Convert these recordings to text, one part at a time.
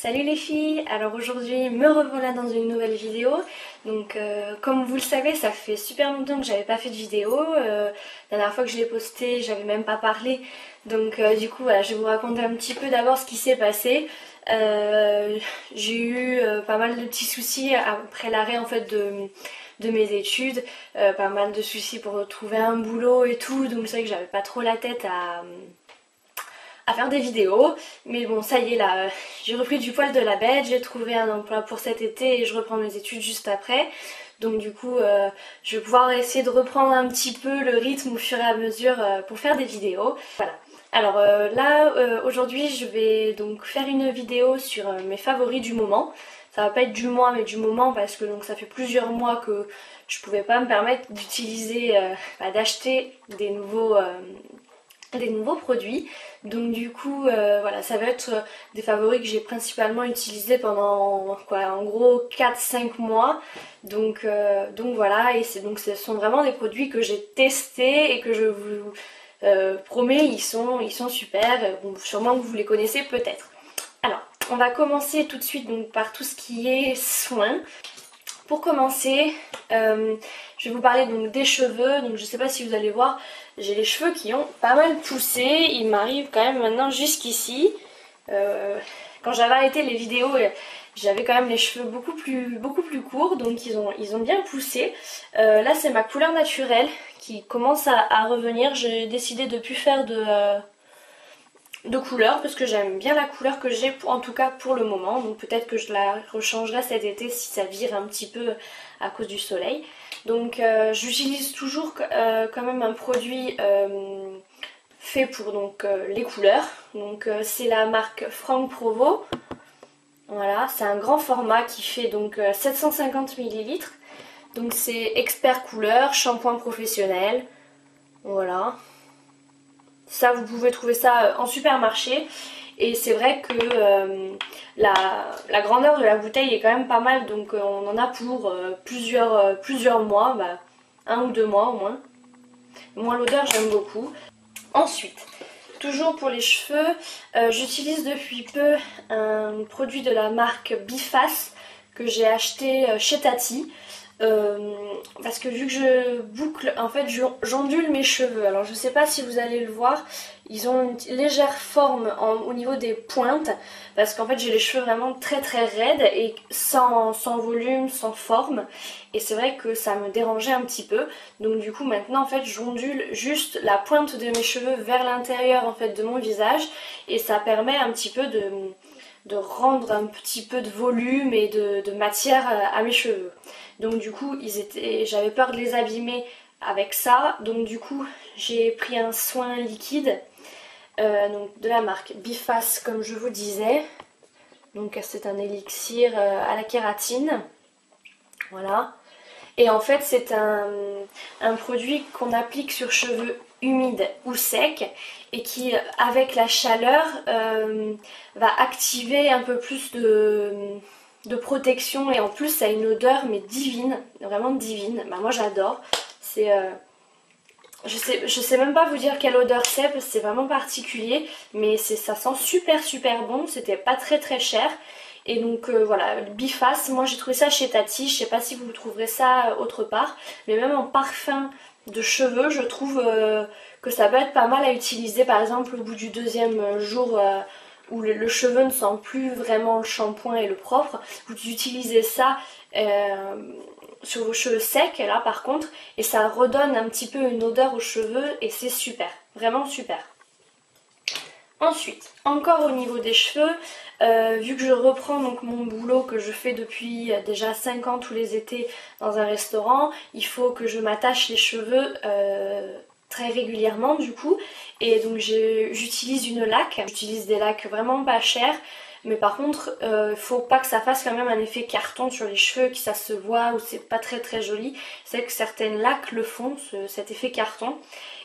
Salut les filles, alors aujourd'hui me revoilà dans une nouvelle vidéo. Donc comme vous le savez, ça fait super longtemps que j'avais pas fait de vidéo. La dernière fois que je l'ai postée, j'avais même pas parlé. Donc du coup voilà, je vais vous raconter un petit peu d'abord ce qui s'est passé. J'ai eu pas mal de petits soucis après l'arrêt en fait de mes études. Pas mal de soucis pour trouver un boulot et tout. Donc c'est vrai que j'avais pas trop la tête à faire des vidéos, mais bon ça y est là, j'ai repris du poil de la bête, j'ai trouvé un emploi pour cet été et je reprends mes études juste après, donc du coup je vais pouvoir essayer de reprendre un petit peu le rythme au fur et à mesure pour faire des vidéos. Voilà. Alors aujourd'hui je vais donc faire une vidéo sur mes favoris du moment. Ça va pas être du mois mais du moment parce que donc ça fait plusieurs mois que je pouvais pas me permettre d'utiliser, d'acheter des nouveaux produits. Donc du coup voilà, ça va être des favoris que j'ai principalement utilisés pendant quoi, en gros 4-5 mois. Donc voilà, et ce sont vraiment des produits que j'ai testés et que je vous promets, ils sont super. Bon, sûrement que vous les connaissez peut-être. Alors on va commencer tout de suite donc par tout ce qui est soins. Pour commencer, je vais vous parler donc des cheveux. Donc je sais pas si vous allez voir, j'ai les cheveux qui ont pas mal poussé. Ils m'arrivent quand même maintenant jusqu'ici. Quand j'avais arrêté les vidéos, j'avais quand même les cheveux beaucoup plus courts, donc ils ont bien poussé. Là c'est ma couleur naturelle qui commence à revenir. J'ai décidé de plus faire de couleur parce que j'aime bien la couleur que j'ai, en tout cas pour le moment. Donc peut-être que je la rechangerai cet été si ça vire un petit peu à cause du soleil. Donc j'utilise toujours quand même un produit fait pour donc les couleurs. Donc c'est la marque Franck Provo. Voilà, c'est un grand format qui fait donc 750 ml. Donc c'est expert couleur, shampoing professionnel. Voilà. Ça, vous pouvez trouver ça en supermarché. Et c'est vrai que la grandeur de la bouteille est quand même pas mal. Donc on en a pour plusieurs mois. Bah, 1 ou 2 mois au moins. Moi l'odeur j'aime beaucoup. Ensuite, toujours pour les cheveux, j'utilise depuis peu un produit de la marque Biface que j'ai acheté chez Tati. Parce que vu que je boucle, en fait j'ondule mes cheveux. Alors je sais pas si vous allez le voir, ils ont une légère forme au niveau des pointes, parce qu'en fait j'ai les cheveux vraiment très raides et sans volume, sans forme, et c'est vrai que ça me dérangeait un petit peu. Donc du coup maintenant en fait j'ondule juste la pointe de mes cheveux vers l'intérieur en fait de mon visage, et ça permet un petit peu de rendre un petit peu de volume et de matière à mes cheveux. Donc du coup j'avais peur de les abîmer avec ça, donc du coup j'ai pris un soin liquide donc de la marque Biface comme je vous disais. Donc c'est un élixir à la kératine, voilà. Et en fait c'est un produit qu'on applique sur cheveux humides ou secs et qui avec la chaleur va activer un peu plus de protection, et en plus ça a une odeur mais divine, vraiment divine. Bah, moi j'adore. C'est je sais même pas vous dire quelle odeur c'est parce que c'est vraiment particulier, mais ça sent super bon. C'était pas très cher. Et donc voilà, Biface, moi j'ai trouvé ça chez Tati, je sais pas si vous trouverez ça autre part, mais même en parfum de cheveux, je trouve que ça peut être pas mal à utiliser, par exemple au bout du 2e jour où le cheveu ne sent plus vraiment le shampoing et le propre, vous utilisez ça sur vos cheveux secs là par contre, et ça redonne un petit peu une odeur aux cheveux et c'est super, vraiment super. Ensuite, encore au niveau des cheveux, vu que je reprends donc mon boulot que je fais depuis déjà 5 ans tous les étés dans un restaurant, il faut que je m'attache les cheveux très régulièrement du coup, et donc j'utilise une laque, j'utilise des laques vraiment pas chères, mais par contre faut pas que ça fasse quand même un effet carton sur les cheveux, que ça se voit ou c'est pas très joli. C'est vrai que certaines laques le font, cet effet carton.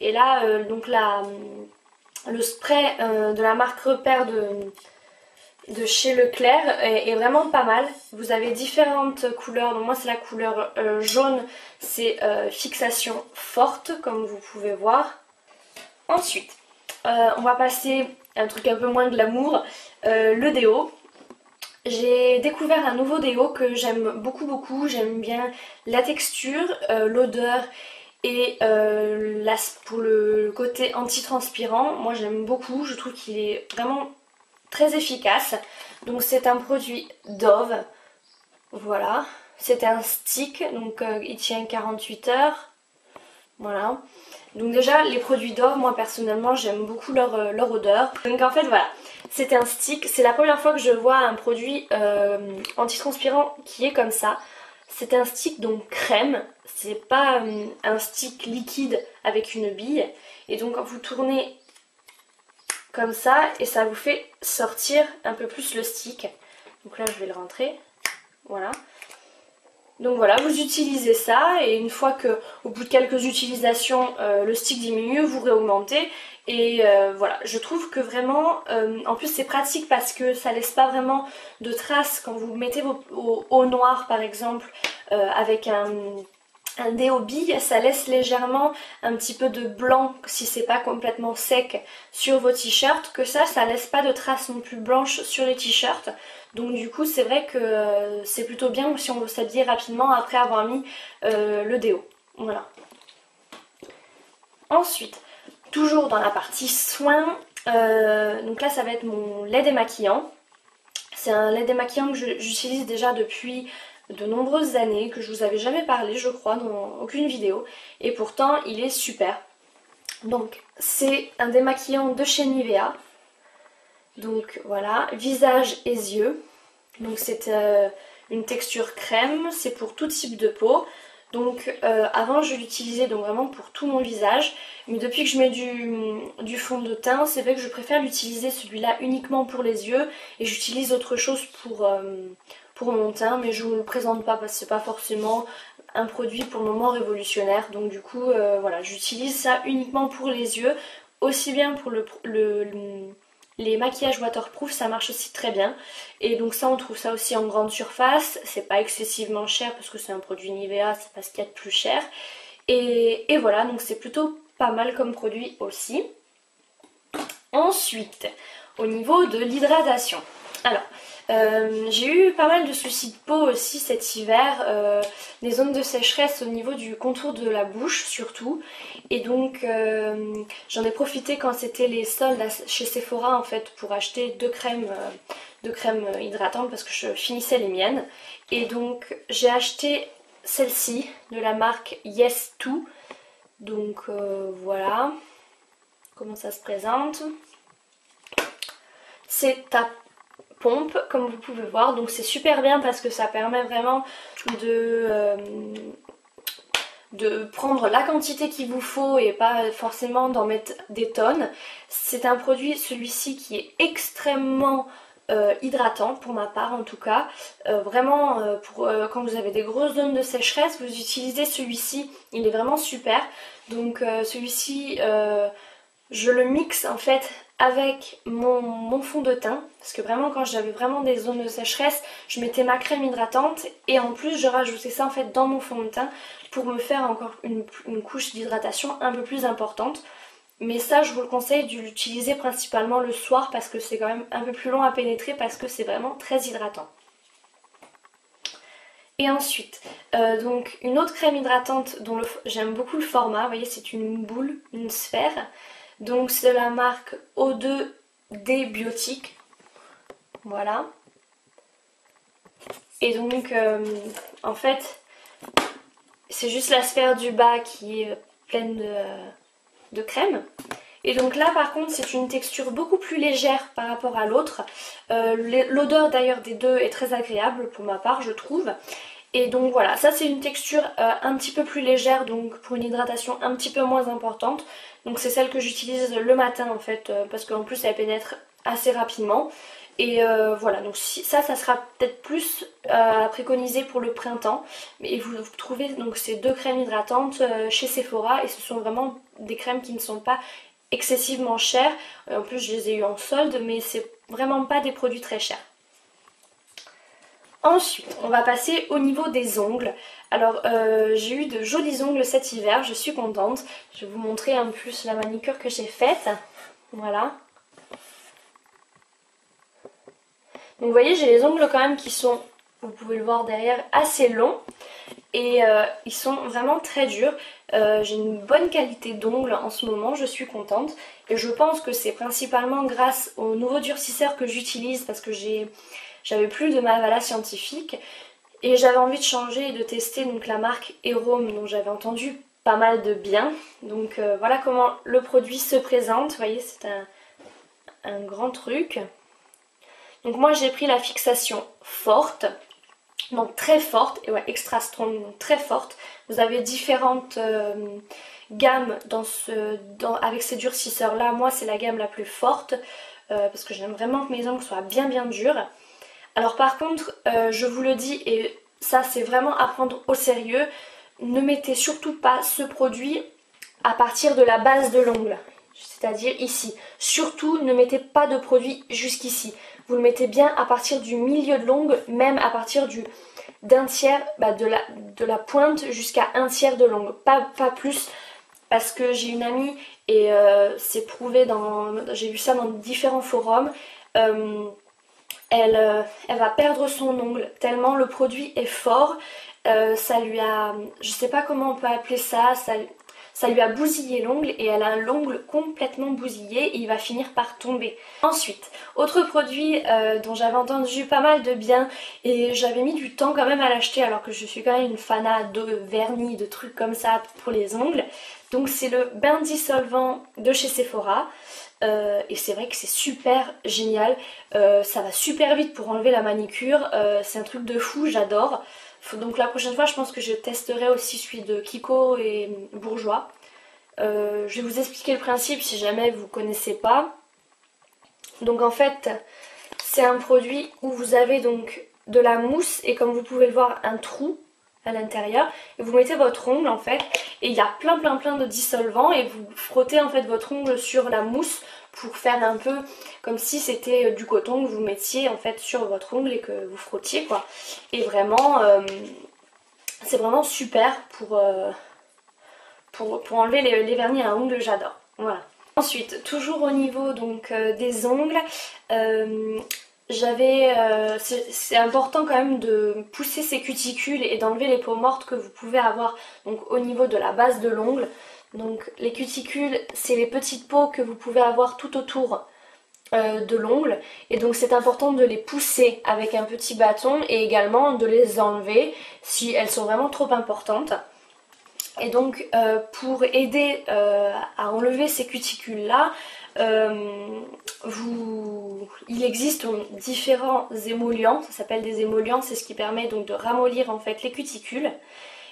Et là donc le spray de la marque Repère de chez Leclerc est vraiment pas mal. Vous avez différentes couleurs, donc moi c'est la couleur jaune, c'est fixation forte comme vous pouvez voir. Ensuite on va passer à un truc un peu moins glamour, le déo. j'ai découvert un nouveau déo que j'aime beaucoup, j'aime bien la texture, l'odeur et pour le côté anti-transpirant. Moi j'aime beaucoup, je trouve qu'il est vraiment très efficace. Donc c'est un produit Dove, voilà. C'est un stick, donc il tient 48 heures, voilà. Donc déjà les produits Dove, moi personnellement j'aime beaucoup leur odeur. Donc en fait voilà, c'est un stick, c'est la première fois que je vois un produit antitranspirant qui est comme ça. C'est un stick donc crème, c'est pas un stick liquide avec une bille. Et donc vous tournez comme ça et ça vous fait sortir un peu plus le stick. Donc là je vais le rentrer, voilà. Donc voilà, vous utilisez ça et une fois que au bout de quelques utilisations le stick diminue, vous réaugmentez et voilà, je trouve que vraiment en plus c'est pratique parce que ça laisse pas vraiment de traces quand vous mettez vos au noir par exemple avec un déo bille, ça laisse légèrement un petit peu de blanc si c'est pas complètement sec sur vos t-shirts, que ça laisse pas de traces non plus blanches sur les t-shirts. Donc du coup c'est vrai que c'est plutôt bien si on veut s'habiller rapidement après avoir mis le déo. Voilà. Ensuite, toujours dans la partie soins, donc là ça va être mon lait démaquillant. C'est un lait démaquillant que j'utilise déjà depuis de nombreuses années, que je vous avais jamais parlé je crois dans aucune vidéo, et pourtant il est super. Donc c'est un démaquillant de chez Nivea, donc voilà, visage et yeux, donc c'est une texture crème, c'est pour tout type de peau. Donc avant je l'utilisais donc vraiment pour tout mon visage, mais depuis que je mets du fond de teint, c'est vrai que je préfère l'utiliser celui-là uniquement pour les yeux et j'utilise autre chose pour mon teint, mais je ne vous le présente pas parce que c'est pas forcément un produit pour le moment révolutionnaire. Donc du coup voilà, j'utilise ça uniquement pour les yeux, aussi bien pour les maquillages waterproof, ça marche aussi très bien. Et donc ça on trouve ça aussi en grande surface, c'est pas excessivement cher parce que c'est un produit Nivea, c'est pas ce qu'il y a de plus cher. Et voilà, donc c'est plutôt pas mal comme produit aussi. Ensuite, au niveau de l'hydratation. Alors, j'ai eu pas mal de soucis de peau aussi cet hiver, des zones de sécheresse au niveau du contour de la bouche surtout. Et donc j'en ai profité quand c'était les soldes chez Sephora en fait pour acheter deux crèmes hydratantes parce que je finissais les miennes. Et donc j'ai acheté celle-ci de la marque Yes2. Donc voilà comment ça se présente. C'est à pompe comme vous pouvez voir, donc c'est super bien parce que ça permet vraiment de prendre la quantité qu'il vous faut et pas forcément d'en mettre des tonnes. C'est un produit, celui-ci, qui est extrêmement hydratant pour ma part en tout cas. Vraiment pour quand vous avez des grosses zones de sécheresse, vous utilisez celui-ci, il est vraiment super. Donc celui-ci je le mixe en fait avec mon fond de teint parce que vraiment quand j'avais vraiment des zones de sécheresse je mettais ma crème hydratante et en plus je rajoutais ça en fait dans mon fond de teint pour me faire encore une couche d'hydratation un peu plus importante. Mais ça je vous le conseille de l'utiliser principalement le soir parce que c'est quand même un peu plus long à pénétrer parce que c'est vraiment très hydratant. Et ensuite, donc une autre crème hydratante dont j'aime beaucoup le format, vous voyez c'est une boule, une sphère. Donc c'est de la marque O2D Biotique, voilà. Et donc en fait c'est juste la sphère du bas qui est pleine de crème. Et donc là par contre c'est une texture beaucoup plus légère par rapport à l'autre. L'odeur d'ailleurs des deux est très agréable pour ma part je trouve. Et donc voilà, ça c'est une texture un petit peu plus légère, donc pour une hydratation un petit peu moins importante. Donc c'est celle que j'utilise le matin en fait, parce qu'en plus elle pénètre assez rapidement. Et voilà, donc ça sera peut-être plus à préconiser pour le printemps. Et vous trouvez donc ces deux crèmes hydratantes chez Sephora et ce sont vraiment des crèmes qui ne sont pas excessivement chères. En plus je les ai eu en solde, mais c'est vraiment pas des produits très chers. Ensuite, on va passer au niveau des ongles. Alors, j'ai eu de jolis ongles cet hiver, je suis contente. Je vais vous montrer en plus la manicure que j'ai faite. Voilà. Donc vous voyez, j'ai les ongles quand même qui sont, vous pouvez le voir derrière, assez longs. Et ils sont vraiment très durs. J'ai une bonne qualité d'ongles en ce moment, je suis contente. Et je pense que c'est principalement grâce au nouveau durcisseur que j'utilise parce que j'avais plus de Mavala scientifique. Et j'avais envie de changer et de tester donc la marque Erome dont j'avais entendu pas mal de bien. Donc voilà comment le produit se présente. Vous voyez, c'est un grand truc. Donc moi j'ai pris la fixation forte. Donc très forte, et ouais, extra strong, donc très forte. Vous avez différentes gammes avec ces durcisseurs là. Moi c'est la gamme la plus forte parce que j'aime vraiment que mes ongles soient bien durs. Alors par contre, je vous le dis, et ça c'est vraiment à prendre au sérieux, ne mettez surtout pas ce produit à partir de la base de l'ongle, c'est-à-dire ici. Surtout ne mettez pas de produit jusqu'ici. Vous le mettez bien à partir du milieu de l'ongle, même à partir d'un tiers de la pointe jusqu'à un tiers de l'ongle, pas plus, parce que j'ai une amie et c'est prouvé, j'ai vu ça dans différents forums. Elle va perdre son ongle tellement le produit est fort. Ça lui a, je sais pas comment on peut appeler ça, ça lui a bousillé l'ongle et elle a l'ongle complètement bousillé et il va finir par tomber. Ensuite, autre produit dont j'avais entendu pas mal de bien et j'avais mis du temps quand même à l'acheter alors que je suis quand même une fanat de vernis, de trucs comme ça pour les ongles. Donc c'est le bain dissolvant de chez Sephora. Et c'est vrai que c'est super génial, ça va super vite pour enlever la manicure, c'est un truc de fou, j'adore. Donc la prochaine fois je pense que je testerai aussi celui de Kiko et Bourjois. Je vais vous expliquer le principe si jamais vous connaissez pas. Donc en fait c'est un produit où vous avez donc de la mousse et comme vous pouvez le voir un trou à l'intérieur et vous mettez votre ongle en fait et il y a plein de dissolvants et vous frottez en fait votre ongle sur la mousse pour faire un peu comme si c'était du coton que vous mettiez en fait sur votre ongle et que vous frottiez quoi. Et vraiment c'est vraiment super pour enlever les vernis à ongles, j'adore. Voilà. Ensuite, toujours au niveau donc des ongles, c'est important quand même de pousser ces cuticules et d'enlever les peaux mortes que vous pouvez avoir donc au niveau de la base de l'ongle. Donc les cuticules, c'est les petites peaux que vous pouvez avoir tout autour de l'ongle et donc c'est important de les pousser avec un petit bâton et également de les enlever si elles sont vraiment trop importantes. Et donc pour aider à enlever ces cuticules là, il existe différents émollients, ça s'appelle des émollients, c'est ce qui permet donc de ramollir en fait les cuticules.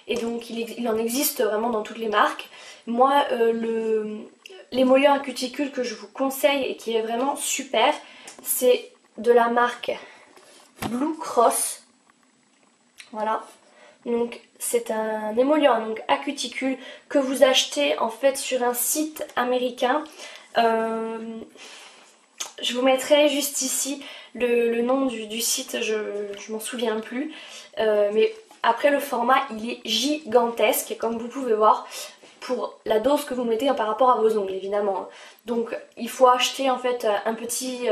Et donc il en existe vraiment dans toutes les marques. Moi l'émollient à cuticules que je vous conseille et qui est vraiment super, c'est de la marque Blue Cross. Voilà. Donc c'est un émollient donc, à cuticule que vous achetez en fait sur un site américain. Je vous mettrai juste ici le nom du site, je m'en souviens plus. Mais après le format il est gigantesque comme vous pouvez voir pour la dose que vous mettez par rapport à vos ongles évidemment. Donc il faut acheter en fait un petit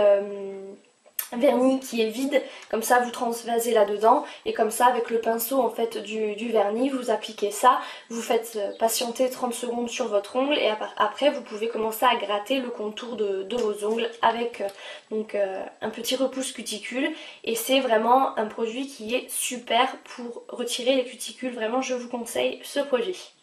vernis qui est vide, comme ça vous transvasez là-dedans et comme ça avec le pinceau en fait du vernis vous appliquez ça, vous faites patienter 30 secondes sur votre ongle et après vous pouvez commencer à gratter le contour de vos ongles avec un petit repousse cuticule et c'est vraiment un produit qui est super pour retirer les cuticules, vraiment je vous conseille ce produit.